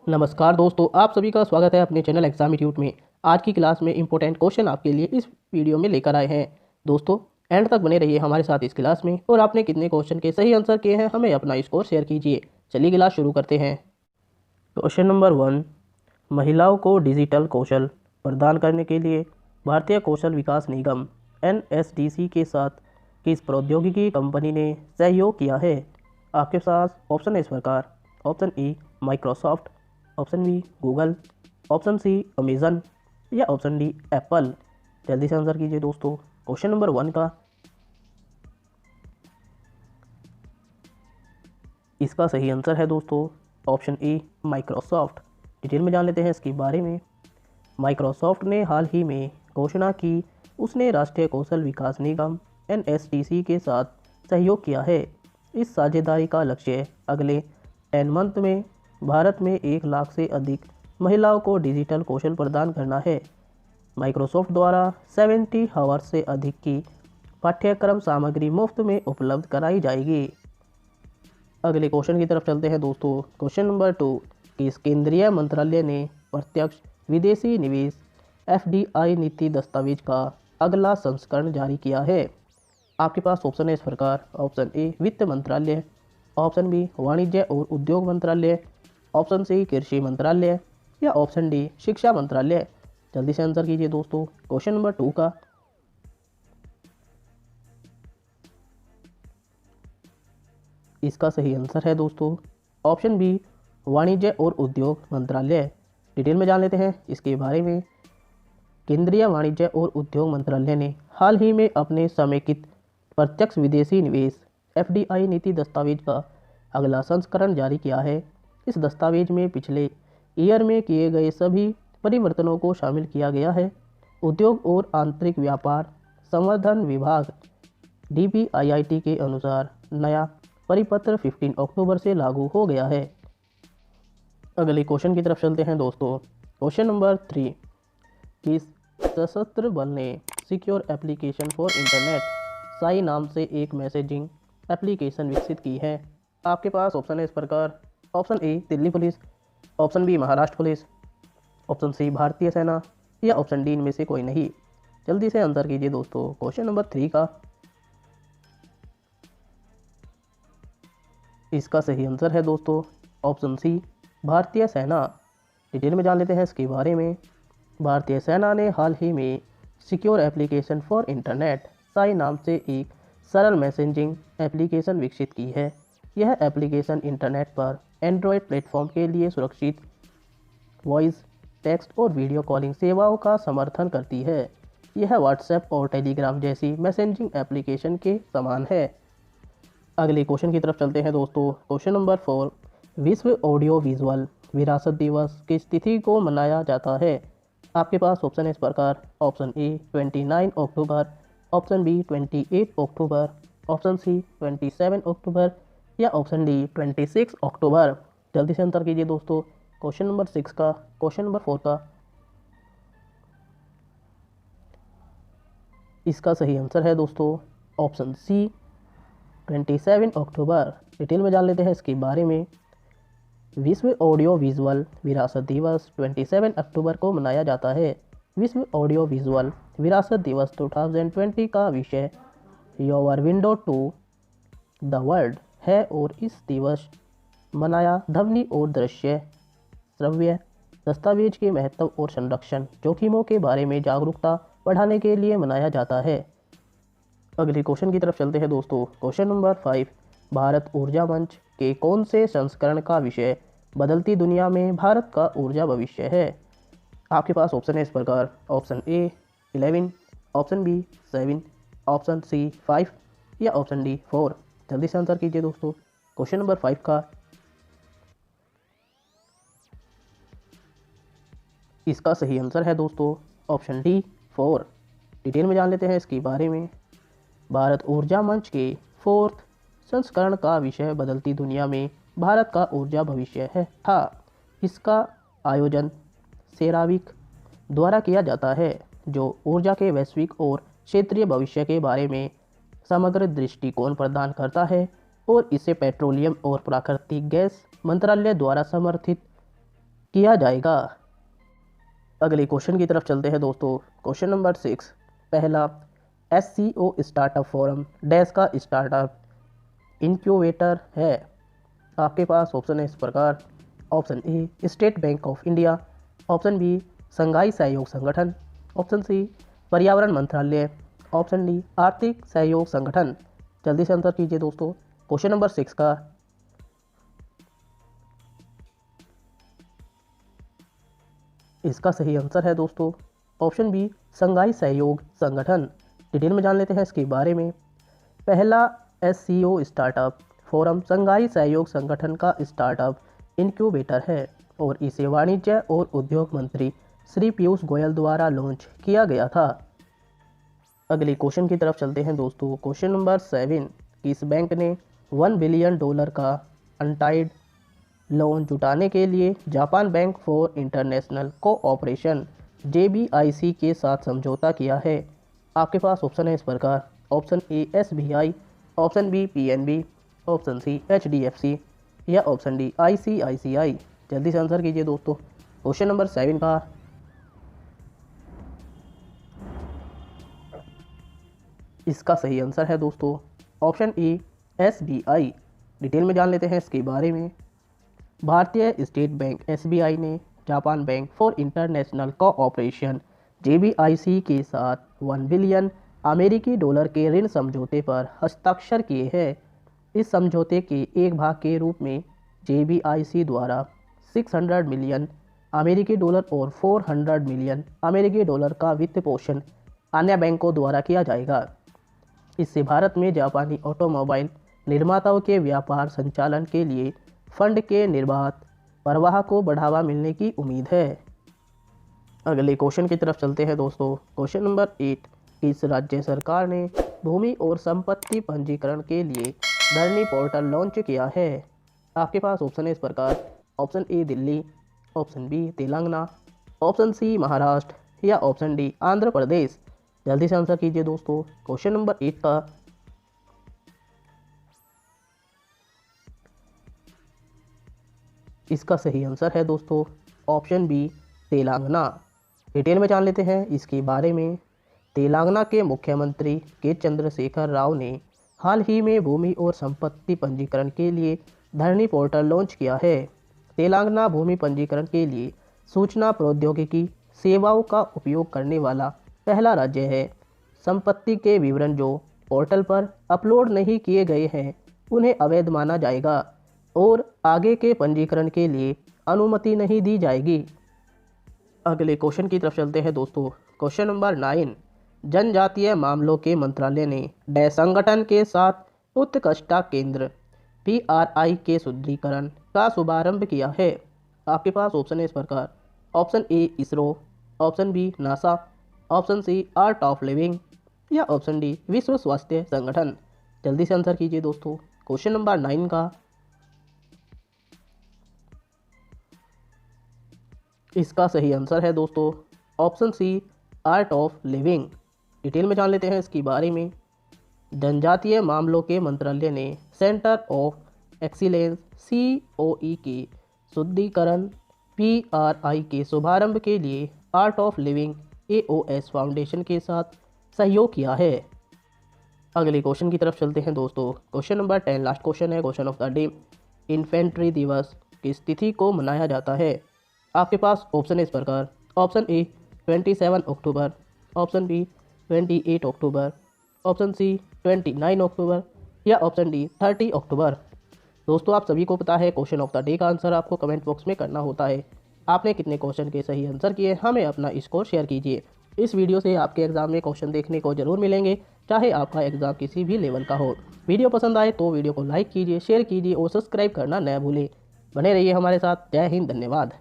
नमस्कार दोस्तों, आप सभी का स्वागत है अपने चैनल एग्जाम ट्यूट में। आज की क्लास में इंपॉर्टेंट क्वेश्चन आपके लिए इस वीडियो में लेकर आए हैं। दोस्तों, एंड तक बने रहिए हमारे साथ इस क्लास में और आपने कितने क्वेश्चन के सही आंसर किए हैं हमें अपना स्कोर शेयर कीजिए। चलिए क्लास शुरू करते हैं। क्वेश्चन नंबर 1, महिलाओं को डिजिटल कौशल प्रदान करने के लिए भारतीय कौशल विकास निगम NSDC के साथ किस प्रौद्योगिकी कंपनी ने सहयोग किया है? आपके पास ऑप्शन है इस प्रकार। Option A Microsoft, option B Google, option C Amazon या ऑप्शन डी एप्पल। जल्दी से आंसर कीजिए दोस्तों। क्वेश्चन नंबर 1 का इसका सही आंसर है दोस्तों ऑप्शन ए माइक्रोसॉफ्ट। डिटेल में जान लेते हैं इसके बारे में। माइक्रोसॉफ्ट ने हाल ही में घोषणा की उसने राष्ट्रीय कौशल विकास निगम NSDC के साथ सहयोग किया है। इस साझेदारी का लक्ष्य अगले 10 मंथ में भारत में 1 लाख से अधिक महिलाओं को डिजिटल कौशल प्रदान करना है। माइक्रोसॉफ्ट द्वारा 70 आवर्स से अधिक की पाठ्यक्रम सामग्री मुफ्त में उपलब्ध कराई जाएगी। अगले क्वेश्चन की तरफ चलते हैं दोस्तों। क्वेश्चन नंबर 2, किस केंद्रीय मंत्रालय ने प्रत्यक्ष विदेशी निवेश FDI नीति दस्तावेज का अगला संस्करण जारी किया है? आपके पास ऑप्शन है इस प्रकार। ऑप्शन ए वित्त मंत्रालय, ऑप्शन बी वाणिज्य और उद्योग मंत्रालय, ऑप्शन सी कृषि मंत्रालय या ऑप्शन डी शिक्षा मंत्रालय। जल्दी से आंसर कीजिए दोस्तों। क्वेश्चन नंबर 2 का इसका सही आंसर है दोस्तों ऑप्शन बी वाणिज्य और उद्योग मंत्रालय। डिटेल में जान लेते हैं इसके बारे में। केंद्रीय वाणिज्य और उद्योग मंत्रालय ने हाल ही में अपने समेकित प्रत्यक्ष विदेशी निवेश FDI नीति दस्तावेज का अगला संस्करण जारी किया है। इस दस्तावेज में पिछले ईयर में किए गए सभी परिवर्तनों को शामिल किया गया है। उद्योग और आंतरिक व्यापार संवर्धन विभाग DPIIT के अनुसार नया परिपत्र 15 अक्टूबर से लागू हो गया है। अगले क्वेश्चन की तरफ चलते हैं दोस्तों। क्वेश्चन नंबर 3, किस सशस्त्र बल ने secure application for internet Sai नाम से एक मैसेजिंग एप्लीकेशन विकसित की है? आपके पास ऑप्शन है इस प्रकार। Option A Delhi police, option B Maharashtra police, option C भारतीय सेना या ऑप्शन डी इनमें से कोई नहीं। जल्दी से आंसर कीजिए दोस्तों। क्वेश्चन नंबर 3 का इसका सही आंसर है दोस्तों ऑप्शन सी भारतीय सेना। डिटेल में जान लेते हैं इसके बारे में। भारतीय सेना ने हाल ही में secure application for internet Sai नाम से एक सरल मैसेजिंग एप्लीकेशन विकसित की है। यह एप्लीकेशन इंटरनेट पर एंड्रॉयड प्लेटफॉर्म के लिए सुरक्षित वॉइस, टेक्स्ट और वीडियो कॉलिंग सेवाओं का समर्थन करती है। यह व्हाट्सएप और टेलीग्राम जैसी मैसेजिंग एप्लीकेशन के समान है। अगले क्वेश्चन की तरफ चलते हैं दोस्तों। क्वेश्चन नंबर 4, विश्व ऑडियो विजुअल विरासत दिवस किस तिथि को मनाया जाता है? आपके पास ऑप्शन है इस प्रकार। Option A 29 October, option B 28 October, option C 27 October या ऑप्शन डी 26 अक्टूबर। जल्दी से आंसर कीजिए दोस्तों। क्वेश्चन नंबर 6 का क्वेश्चन नंबर 4 का इसका सही आंसर है दोस्तों ऑप्शन सी 27 अक्टूबर। डिटेल में जान लेते हैं इसके बारे में। विश्व ऑडियो विजुअल विरासत दिवस 27 अक्टूबर को मनाया जाता है। विश्व ऑडियो विजुअल विरासत दिवस 2020 का विषय your window to the world है और इस दिवस मनाया ध्वनि और दृश्य श्रव्य दस्तावेज के महत्व और संरक्षण जोखिमों के बारे में जागरूकता बढ़ाने के लिए मनाया जाता है। अगले क्वेश्चन की तरफ चलते हैं दोस्तों। क्वेश्चन नंबर 5, भारत ऊर्जा मंच के कौन से संस्करण का विषय बदलती दुनिया में भारत का ऊर्जा भविष्य है? आपके पास ऑप्शन है इस प्रकार। Option A 11, option B 7, option C 5 या ऑप्शन डी 4। जल्दी से आंसर कीजिए दोस्तों। क्वेश्चन नंबर 5 का इसका सही आंसर है दोस्तों ऑप्शन डी 4। डिटेल में जान लेते हैं इसके बारे में। भारत ऊर्जा मंच के 4th संस्करण का विषय बदलती दुनिया में भारत का ऊर्जा भविष्य है था। इसका आयोजन सेरावीक द्वारा किया जाता है जो ऊर्जा के वैश्विक और क्षेत्रीय भविष्य के बारे में समग्र दृष्टिकोण प्रदान करता है और इसे पेट्रोलियम और प्राकृतिक गैस मंत्रालय द्वारा समर्थित किया जाएगा। अगले क्वेश्चन की तरफ चलते हैं दोस्तों। क्वेश्चन नंबर 6, पहला SCO स्टार्टअप फोरम डैश का स्टार्टअप इनक्यूबेटर है। आपके पास ऑप्शन है इस प्रकार। Option A State Bank of India, option B Shanghai सहयोग संगठन, ऑप्शन सी पर्यावरण मंत्रालय, ऑप्शन डी आर्थिक सहयोग संगठन। जल्दी से आंसर कीजिए दोस्तों क्वेश्चन नंबर 6 का। इसका सही आंसर है दोस्तों ऑप्शन बी संघाई सहयोग संगठन। डिटेल में जान लेते हैं इसके बारे में। पहला SCO स्टार्टअप फोरम संघाई सहयोग संगठन का स्टार्टअप इनक्यूबेटर है और इसे वाणिज्य और उद्योग मंत्री श्री पीयूष गोयल द्वारा लॉन्च किया गया था। अगले क्वेश्चन की तरफ चलते हैं दोस्तों। क्वेश्चन नंबर 7, किस बैंक ने $1 बिलियन का अनटाइड लोन जुटाने के लिए Japan bank for international cooperation JBIC के साथ समझौता किया है। आपके पास ऑप्शन है इस प्रकार। Option A SBI, option B PNB, option C HDFC या ऑप्शन डी ICICI। जल्दी से आंसर कीजिए दोस्तों क्वेश्चन नंबर 7 का। इसका सही आंसर है दोस्तों ऑप्शन ए SBI। डिटेल में जान लेते हैं इसके बारे में। भारतीय स्टेट बैंक SBI ने Japan bank for international cooperation JBIC के साथ $1 बिलियन अमेरिकी डॉलर के ऋण समझौते पर हस्ताक्षर किए हैं। इस समझौते के एक भाग के रूप में JBIC द्वारा $600 मिलियन अमेरिकी डॉलर और $400 मिलियन अमेरिकी डॉलर का वित्त पोषण अन्य बैंकों द्वारा किया जाएगा। इससे भारत में जापानी ऑटोमोबाइल निर्माताओं के व्यापार संचालन के लिए फंड के निर्बाध प्रवाह को बढ़ावा मिलने की उम्मीद है। अगले क्वेश्चन की तरफ चलते हैं दोस्तों। क्वेश्चन नंबर 8, किस राज्य सरकार ने भूमि और संपत्ति पंजीकरण के लिए धरनी पोर्टल लॉन्च किया है। आपके पास ऑप्शन है इस प्रकार। Option A Delhi, option B Telangana, option C Maharashtra या ऑप्शन डी आंध्र प्रदेश। जल्दी से आंसर कीजिए दोस्तों क्वेश्चन नंबर 8 का। इसका सही आंसर है दोस्तों ऑप्शन बी तेलंगाना। डिटेल में जान लेते हैं इसके बारे में। तेलंगाना के मुख्यमंत्री के चंद्रशेखर राव ने हाल ही में भूमि और संपत्ति पंजीकरण के लिए धरनी पोर्टल लॉन्च किया है। तेलंगाना भूमि पंजीकरण के लिए सूचना प्रौद्योगिकी सेवाओं का उपयोग करने वाला पहला राज्य है। संपत्ति के विवरण जो पोर्टल पर अपलोड नहीं किए गए हैं उन्हें अवैध माना जाएगा और आगे के पंजीकरण के लिए अनुमति नहीं दी जाएगी। अगले क्वेश्चन की तरफ चलते हैं दोस्तों। क्वेश्चन नंबर 9, जनजातीय मामलों के मंत्रालय ने डैश संगठन के साथ उत्कृष्टता केंद्र PRI के सुदृढ़ीकरण का शुभारंभ किया है। आपके पास ऑप्शन है इस प्रकार। Option A ISRO, option B NASA, option C art of living या ऑप्शन डी विश्व स्वास्थ्य संगठन। जल्दी से आंसर कीजिए दोस्तों क्वेश्चन नंबर 9 का। इसका सही आंसर है दोस्तों option C art of living. Detail में जान लेते हैं इसके बारे में। जनजातीय मामलों के मंत्रालय ने सेंटर ऑफ एक्सीलेंस COE के शुद्धिकरण PRI के शुभारंभ के लिए art of living AOS foundation के साथ सहयोग किया है। अगले क्वेश्चन की तरफ चलते हैं दोस्तों। क्वेश्चन नंबर 10 लास्ट क्वेश्चन है, question of the day. Infantry दिवस किस तिथि को मनाया जाता है। आपके पास ऑप्शन है इस प्रकार। Option A 27 October, option B 28 October, option C 29 October या ऑप्शन डी 30 अक्टूबर। दोस्तों आप सभी को पता है क्वेश्चन ऑफ द डे का आंसर आपको कमेंट बॉक्स में करना होता है। आपने कितने क्वेश्चन के सही आंसर किए हमें अपना स्कोर शेयर कीजिए। इस वीडियो से आपके एग्जाम में क्वेश्चन देखने को जरूर मिलेंगे, चाहे आपका एग्जाम किसी भी लेवल का हो। वीडियो पसंद आए तो वीडियो को लाइक कीजिए, शेयर कीजिए और सब्सक्राइब करना न भूलें। बने रहिए हमारे साथ। जय हिंद, धन्यवाद।